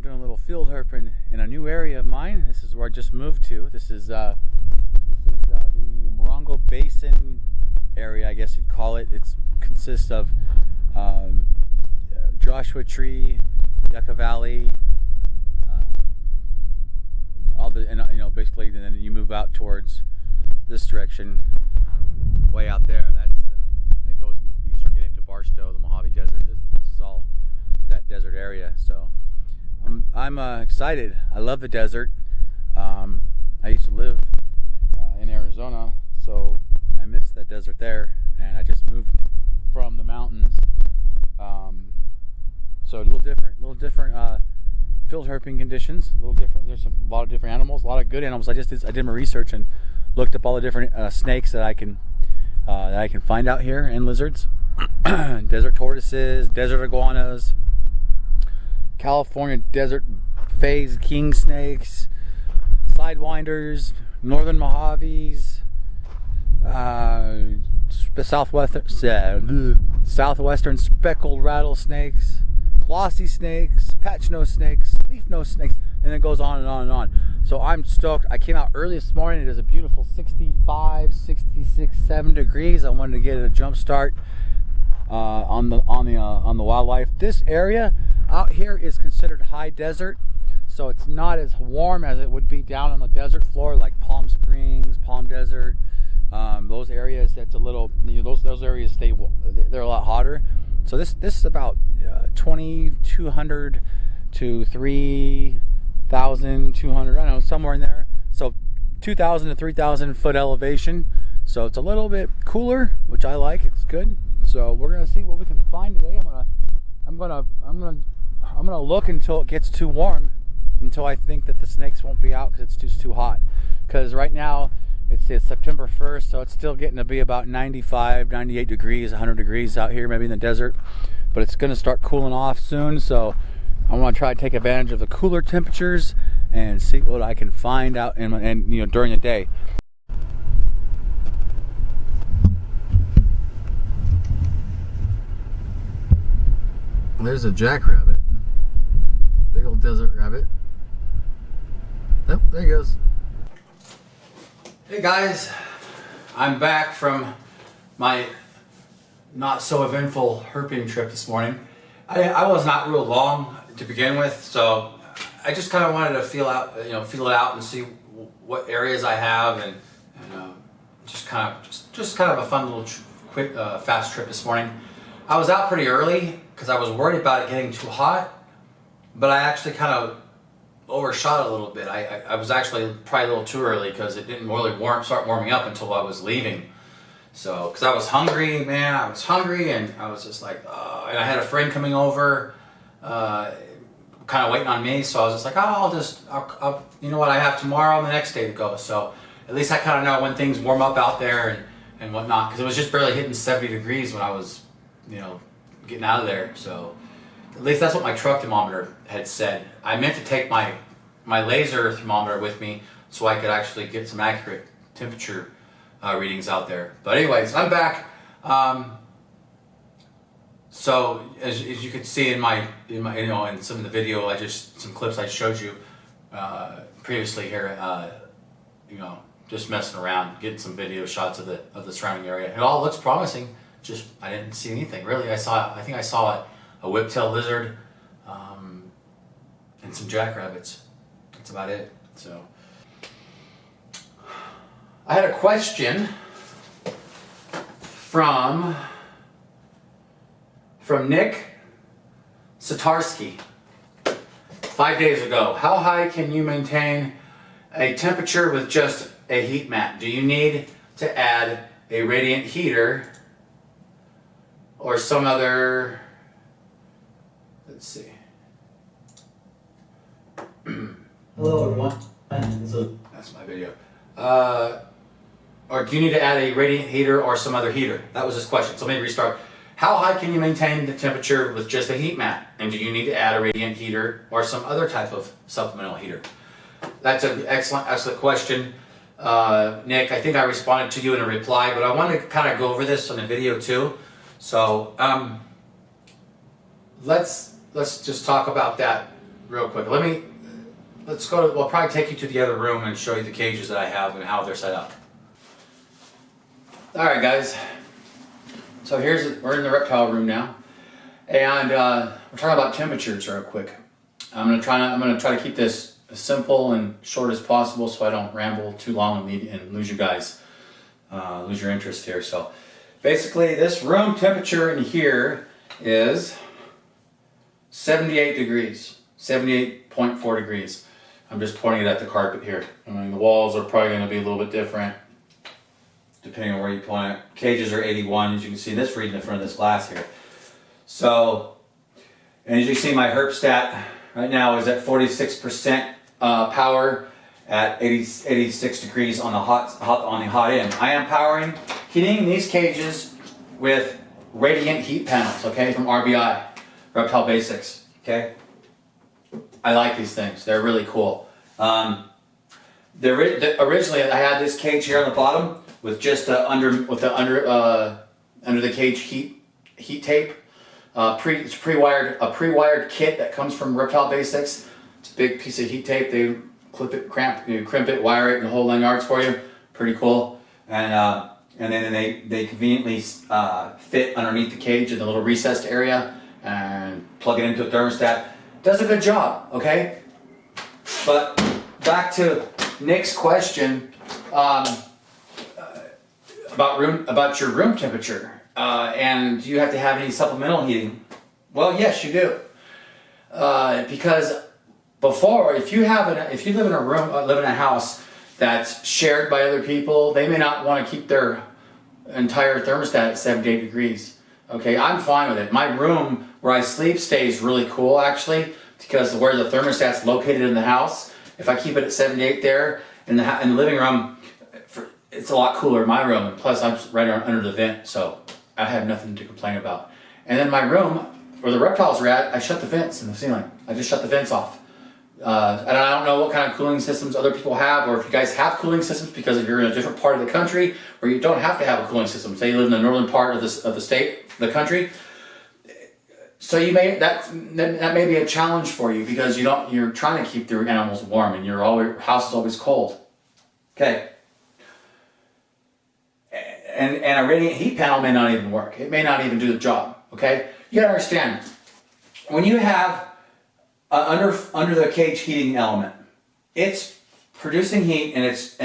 I'm doing a little field herping in a new area of mine. This is where I just moved to. This is the Morongo Basin area, I guess you'd call it. It consists of Joshua Tree, Yucca Valley, basically, then you move out towards this direction, way out there. That goes. You start getting to Barstow, the Mojave Desert. This is all that desert area. So I'm excited. I love the desert. I used to live in Arizona, so I miss that desert there, and I just moved from the mountains. So a little different field herping conditions. A little different. There's a lot of different animals, a lot of good animals. I did my research and looked up all the different snakes that I can find out here, and lizards, desert tortoises, desert iguanas, California desert phase king snakes, sidewinders, northern Mojaves, southwestern speckled rattlesnakes, glossy snakes, patch nose snakes, leaf nose snakes, and it goes on and on and on. So I'm stoked. I came out early this morning. It is a beautiful 65, 66, 7 degrees. I wanted to get a jump start on the wildlife. This area out here is considered high desert, so it's not as warm as it would be down on the desert floor, like Palm Springs, Palm Desert. Those areas, that's a little, those areas they're a lot hotter. So this is about 2,200 to 3,200, I don't know, somewhere in there. So 2,000 to 3,000 foot elevation. So it's a little bit cooler, which I like. It's good. So we're gonna see what we can find today. I'm gonna look until it gets too warm, until I think that the snakes won't be out because it's just too hot. Because right now it's September 1st, so it's still getting to be about 95, 98 degrees, 100 degrees out here, maybe in the desert. But it's gonna start cooling off soon, so I want to try to take advantage of the cooler temperatures and see what I can find out during the day. There's a jackrabbit, big old desert rabbit. Oh, there he goes. Hey guys, I'm back from my not so eventful herping trip this morning. I was not real long to begin with, so I just kind of wanted to feel it out and see what areas I have, and just kind of a fun little quick fast trip this morning. I was out pretty early because I was worried about it getting too hot, but I actually kind of overshot a little bit. I was actually probably a little too early because it didn't really start warming up until I was leaving. So, because I was hungry, man, and I was just like, and I had a friend coming over, kind of waiting on me, so I was just like, I'll you know what, I have tomorrow and the next day to go, so at least I kind of know when things warm up out there and whatnot, because it was just barely hitting 70 degrees when I was, getting out of there, so at least that's what my truck thermometer had said. I meant to take my laser thermometer with me so I could actually get some accurate temperature readings out there. But anyways, I'm back. So as you can see in some of the video, some clips I showed you previously here, just messing around, getting some video shots of the surrounding area. It all looks promising. Just I didn't see anything really. I think I saw a whiptail lizard and some jackrabbits. That's about it. So I had a question from Nick Satarsky 5 days ago. How high can you maintain a temperature with just a heat mat? Do you need to add a radiant heater or some other, let's see. Hello everyone. That's my video. Or do you need to add a radiant heater or some other heater? That was his question. So let me restart. How high can you maintain the temperature with just a heat mat? And do you need to add a radiant heater or some other type of supplemental heater? That's an excellent question. Nick, I think I responded to you in a reply, but I want to kind of go over this on the video too. So let's just talk about that real quick. Let's go to, we'll probably take you to the other room and show you the cages that I have and how they're set up. All right, guys. So we're in the reptile room now, and we're talking about temperatures real quick. I'm gonna try to keep this as simple and short as possible, so I don't ramble too long and lose you guys, lose your interest here. So, basically, this room temperature in here is 78 degrees, 78.4 degrees. I'm just pointing it at the carpet here. I mean, the walls are probably going to be a little bit different depending on where you point it. Cages are 81, as you can see. This reading in front of this glass here. So, and as you see, my herp stat right now is at 46% power at 86 degrees on the hot end. I am heating these cages with radiant heat panels, okay, from RBI, Reptile Basics, okay. I like these things; they're really cool. Originally, I had this cage here on the bottom with just under the cage heat tape. It's pre-wired kit that comes from Reptile Basics. It's a big piece of heat tape. They clip it, crimp it, wire it, and the whole 9 yards for you. Pretty cool. And then they conveniently fit underneath the cage in the little recessed area and plug it into a thermostat. Does a good job, okay? But back to Nick's question about your room temperature. And do you have to have any supplemental heating? Well, yes, you do. Because before, if you live in a room, live in a house that's shared by other people, they may not want to keep their entire thermostat at 78 degrees. Okay, I'm fine with it. My room where I sleep stays really cool actually, because where the thermostat's located in the house, if I keep it at 78 there in the living room, it's a lot cooler in my room. And plus, I'm right under the vent, so I have nothing to complain about. And then my room where the reptiles are at, I shut the vents in the ceiling. I just shut the vents off. And I don't know what kind of cooling systems other people have, or if you guys have cooling systems, because if you're in a different part of the country where you don't have to have a cooling system. Say you live in the northern part of the country. So that may be a challenge for you, because you're trying to keep your animals warm and your house is always cold. Okay. And a radiant heat panel may not even work. It may not even do the job. Okay. You gotta understand, when you have under the cage heating element, it's producing heat and it's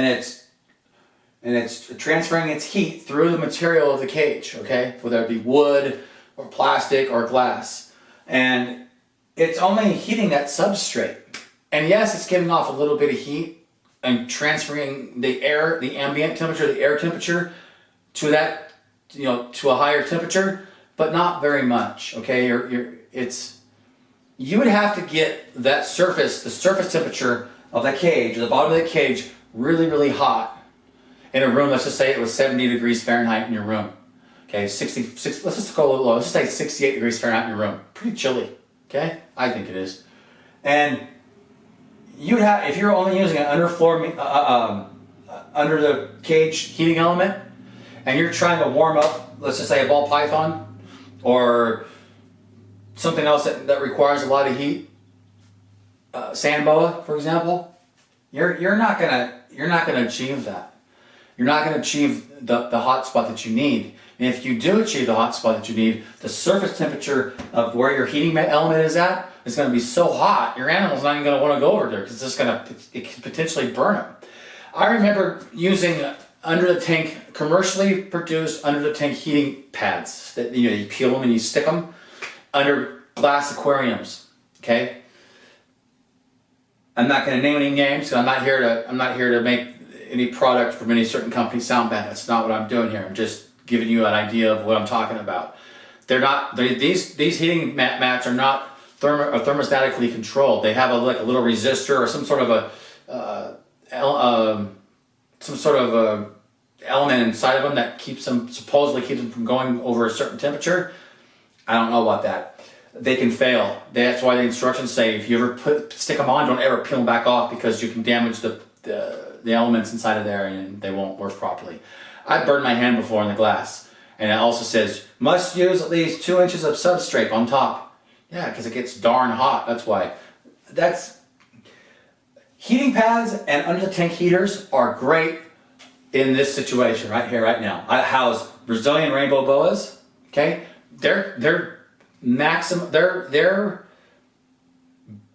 transferring its heat through the material of the cage, okay? Whether it be wood or plastic or glass. And it's only heating that substrate. And yes, it's giving off a little bit of heat and transferring the ambient temperature, the air temperature to that, to a higher temperature, but not very much, okay? You would have to get the surface temperature of the cage, the bottom of the cage, really, really hot in a room. Let's just say it was 70 degrees Fahrenheit in your room. Okay, let's just go a little low. Let's just say 68 degrees Fahrenheit in your room. Pretty chilly, okay? I think it is. And if you're only using an under the cage heating element, and you're trying to warm up, let's just say a ball python, or something else that requires a lot of heat, sand boa, for example, you're not gonna achieve that. You're not gonna achieve the hot spot that you need. And if you do achieve the hot spot that you need, the surface temperature of where your heating element is at is gonna be so hot, your animal's not even gonna want to go over there, because it can potentially burn them. I remember using under the tank, commercially produced under the tank heating pads that you peel them and you stick them under glass aquariums. Okay, I'm not going to name any names, because I'm not here to make any product from any certain company sound bad. That's not what I'm doing here. I'm just giving you an idea of what I'm talking about. These heating mats are not thermostatically controlled. They have a little resistor or some sort of element inside of them that supposedly keeps them from going over a certain temperature. I don't know about that. They can fail. That's why the instructions say if you ever stick them on, don't ever peel them back off, because you can damage the elements inside of there and they won't work properly. I burned my hand before in the glass, and it also says must use at least 2 inches of substrate on top. Yeah, because it gets darn hot. That's why. that's heating pads and under the tank heaters are great in this situation right here, right now. I house Brazilian rainbow boas. Okay, their maximum, their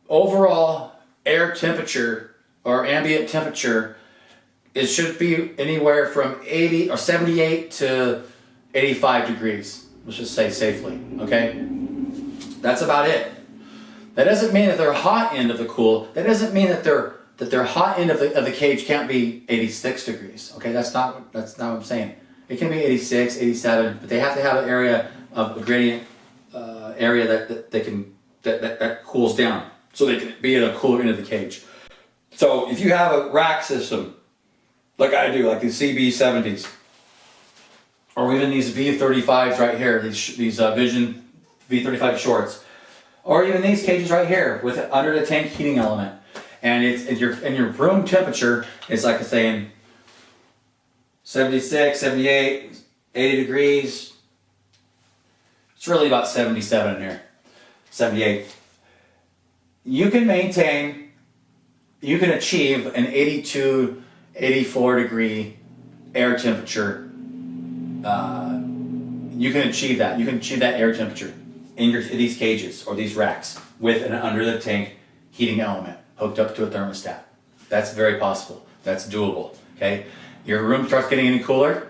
overall air temperature or ambient temperature, it should be anywhere from 80 or 78 to 85 degrees. Let's just say safely. Okay, that's about it. That doesn't mean that their hot end of the cool. That doesn't mean that their hot end of the cage can't be 86 degrees. Okay, that's not what I'm saying. It can be 86, 87, but they have to have an area of a gradient area that they can that cools down, so they can be in a cooler end of the cage. So if you have a rack system, like I do, like these CB70s, or even these V35s right here, these Vision V35 shorts, or even these cages right here with under the tank heating element, and your room temperature is like I'm saying 76, 78, 80 degrees. It's really about 77 in here, 78. You can achieve an 82, 84 degree air temperature. You can achieve that. You can achieve that air temperature in these cages or these racks with an under the tank heating element hooked up to a thermostat. That's very possible. That's doable. Okay, your room starts getting any cooler,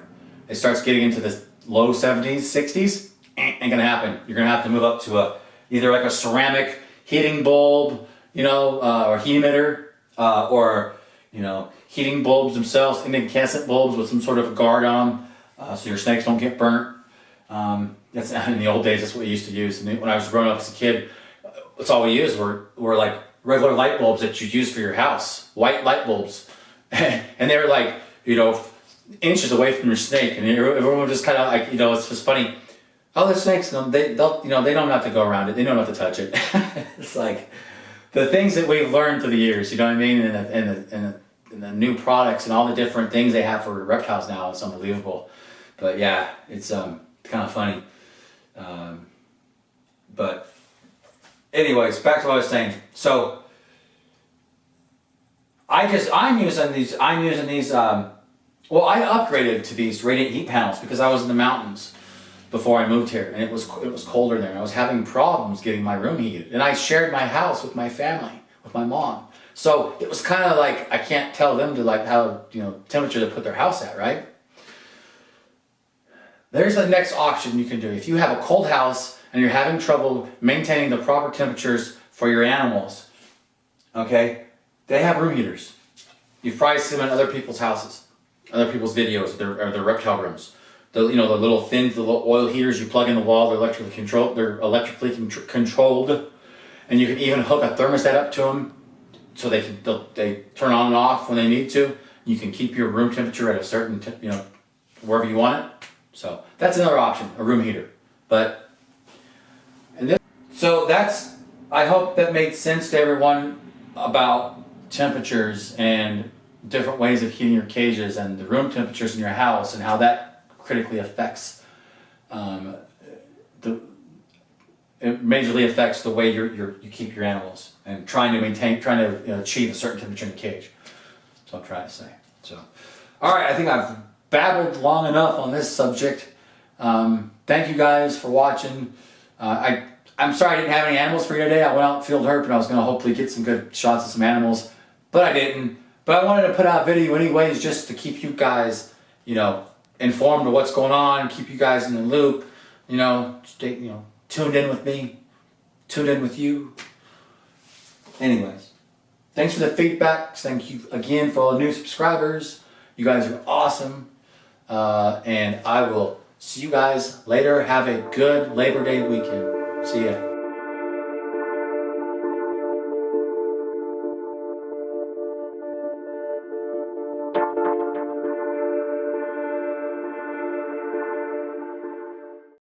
it starts getting into the low 70s, 60s. Ain't gonna happen. You're gonna have to move up to either like a ceramic heating bulb, or heat emitter, or heating bulbs themselves, incandescent bulbs with some sort of a guard on them, so your snakes don't get burnt. That's in the old days. That's what we used to use. And when I was growing up as a kid, that's all we used were like regular light bulbs that you use for your house, white light bulbs, and they were like inches away from your snake, and everyone was just kind of like it's just funny. Oh, the snakes, they don't have to go around it. They don't have to touch it. It's like the things that we've learned through the years. You know what I mean? And the new products and all the different things they have for reptiles now. It's unbelievable. But yeah, it's kind of funny. But anyways, back to what I was saying. So I'm using these. Well, I upgraded to these radiant heat panels because I was in the mountains before I moved here, and it was colder there, and I was having problems getting my room heated. And I shared my house with my family, with my mom. So it was kind of like I can't tell them to like how temperature to put their house at, right? There's the next option you can do. If you have a cold house and you're having trouble maintaining the proper temperatures for your animals, okay, they have room heaters. You've probably seen them in other people's houses, other people's videos, or their reptile rooms. The little thin, the little oil heaters you plug in the wall. They're electrically controlled. And you can even hook a thermostat up to them, so they turn on and off when they need to. You can keep your room temperature at a certain wherever you want it. So that's another option, a room heater. I hope that made sense to everyone about temperatures and different ways of heating your cages and the room temperatures in your house and how that critically affects it majorly affects the way you keep your animals and trying to achieve a certain temperature in the cage. That's what I'm trying to say. So, all right, I think I've babbled long enough on this subject. Thank you guys for watching. I'm sorry I didn't have any animals for you today. I went out field herp and I was going to hopefully get some good shots of some animals, but I didn't. But I wanted to put out a video anyways, just to keep you guys, informed of what's going on, keep you guys in the loop, stay, tuned in with me, tuned in with you. Anyways, thanks for the feedback. Thank you again for all the new subscribers. You guys are awesome. And I will see you guys later. Have a good Labor Day weekend. See ya.